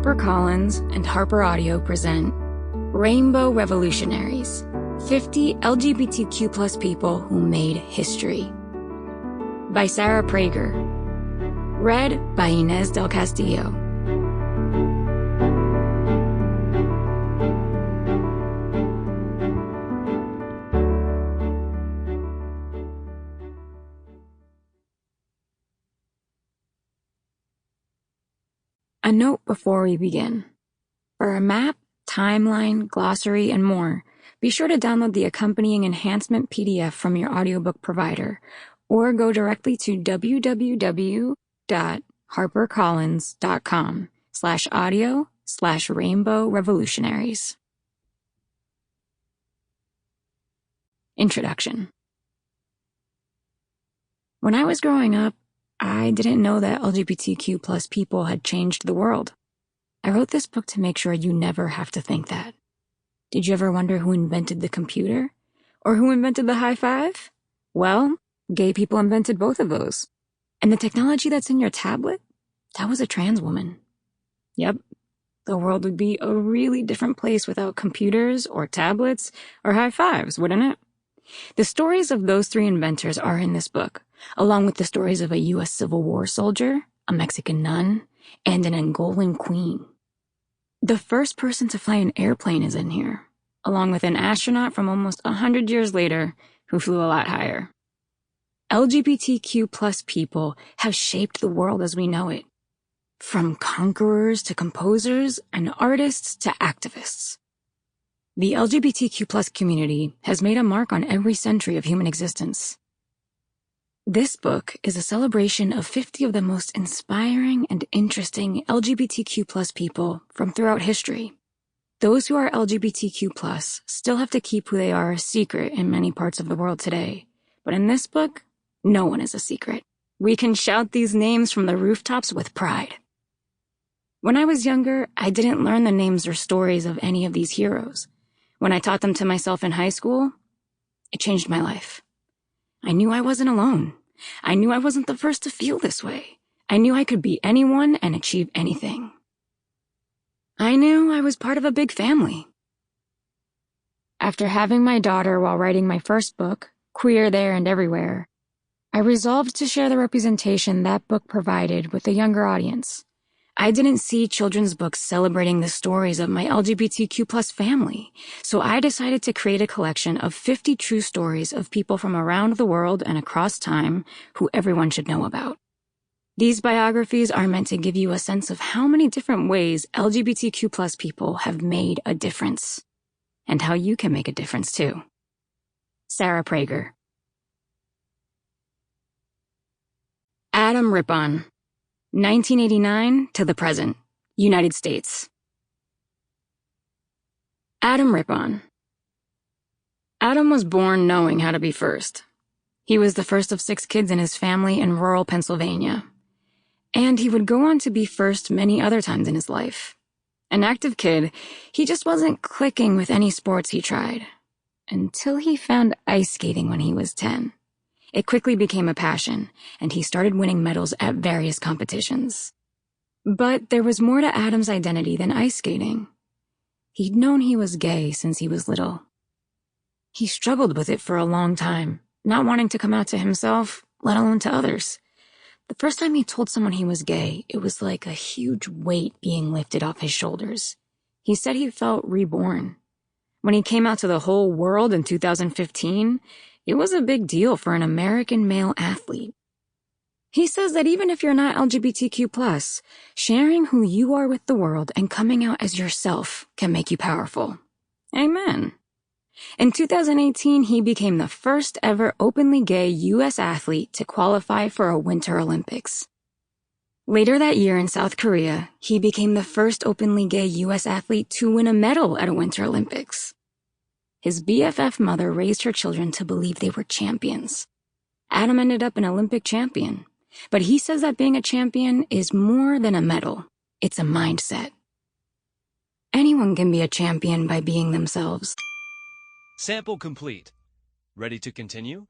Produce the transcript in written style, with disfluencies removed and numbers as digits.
HarperCollins and Harper Audio present Rainbow Revolutionaries, 50 LGBTQ+ people who made history. By Sarah Prager. Read by Inés del Castillo. A note before we begin. For a map, timeline, glossary, and more, be sure to download the accompanying enhancement PDF from your audiobook provider, or go directly to www.harpercollins.com/audio/Rainbow Revolutionaries. Introduction. When I was growing up, I didn't know that LGBTQ+ people had changed the world. I wrote this book to make sure you never have to think that. Did you ever wonder who invented the computer? Or who invented the high five? Well, gay people invented both of those. And the technology that's in your tablet? That was a trans woman. Yep, the world would be a really different place without computers or tablets or high fives, wouldn't it? The stories of those three inventors are in this book, along with the stories of a U.S. Civil War soldier, a Mexican nun, and an Angolan queen. The first person to fly an airplane is in here, along with an astronaut from almost 100 years later who flew a lot higher. LGBTQ+ people have shaped the world as we know it, from conquerors to composers and artists to activists. The LGBTQ+ community has made a mark on every century of human existence. This book is a celebration of 50 of the most inspiring and interesting LGBTQ+ people from throughout history. Those who are LGBTQ+ still have to keep who they are a secret in many parts of the world today. But in this book, no one is a secret. We can shout these names from the rooftops with pride. When I was younger, I didn't learn the names or stories of any of these heroes. When I taught them to myself in high school, it changed my life. I knew I wasn't alone. I knew I wasn't the first to feel this way. I knew I could be anyone and achieve anything. I knew I was part of a big family. After having my daughter while writing my first book, Queer There and Everywhere, I resolved to share the representation that book provided with a younger audience. I didn't see children's books celebrating the stories of my LGBTQ+ family, so I decided to create a collection of 50 true stories of people from around the world and across time who everyone should know about. These biographies are meant to give you a sense of how many different ways LGBTQ+ people have made a difference, and how you can make a difference too. Sarah Prager. Adam Rippon, 1989 to the present, United States. Adam Rippon. Adam was born knowing how to be first. He was the first of 6 kids in his family in rural Pennsylvania. And he would go on to be first many other times in his life. An active kid, he just wasn't clicking with any sports he tried. Until he found ice skating when he was 10. It quickly became a passion, and he started winning medals at various competitions. But there was more to Adam's identity than ice skating. He'd known he was gay since he was little. He struggled with it for a long time, not wanting to come out to himself, let alone to others. The first time he told someone he was gay, it was like a huge weight being lifted off his shoulders. He said he felt reborn. When he came out to the whole world in 2015, it was a big deal for an American male athlete. He says that even if you're not LGBTQ+, sharing who you are with the world and coming out as yourself can make you powerful. Amen. In 2018, he became the first ever openly gay U.S. athlete to qualify for a Winter Olympics. Later that year in South Korea, he became the first openly gay U.S. athlete to win a medal at a Winter Olympics. His BFF mother raised her children to believe they were champions. Adam ended up an Olympic champion, but he says that being a champion is more than a medal. It's a mindset. Anyone can be a champion by being themselves. Sample complete. Ready to continue?